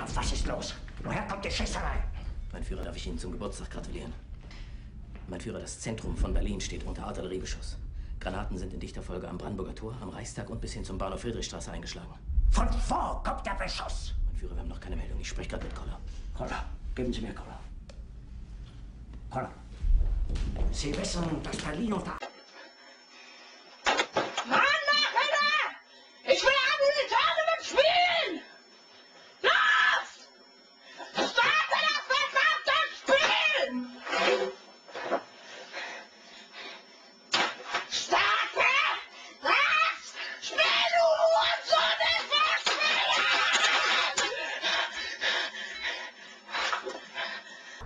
Rudolf, was ist los? Woher kommt die Schießerei? Mein Führer, darf ich Ihnen zum Geburtstag gratulieren? Mein Führer, das Zentrum von Berlin steht unter Artilleriebeschuss. Granaten sind in dichter Folge am Brandenburger Tor, am Reichstag und bis hin zum Bahnhof Friedrichstraße eingeschlagen. Von wo kommt der Beschuss? Mein Führer, wir haben noch keine Meldung. Ich spreche gerade mit Koller. Koller, geben Sie mir Koller. Koller, Sie wissen, dass Berlin unter... Mann, Männer! Ich will an die Tage mitspielen! Los! Starte das verdammte Spiel! Starte das Spiel, du Hurensohn! Ich will spielen!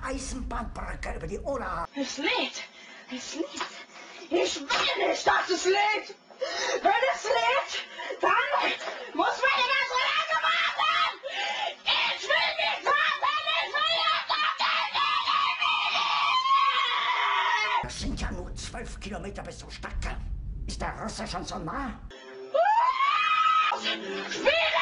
Eisenbahnbrücke über die Oder. Es lädt! Es lädt! Ich will nicht, dass es lädt! Wenn es lädt, dann muss man immer so lange warten! Ich will nicht warten! Ich will jetzt Das sind ja nur 12 Kilometer bis zum Stadtkern. Ist der Russe schon so nah? Spiel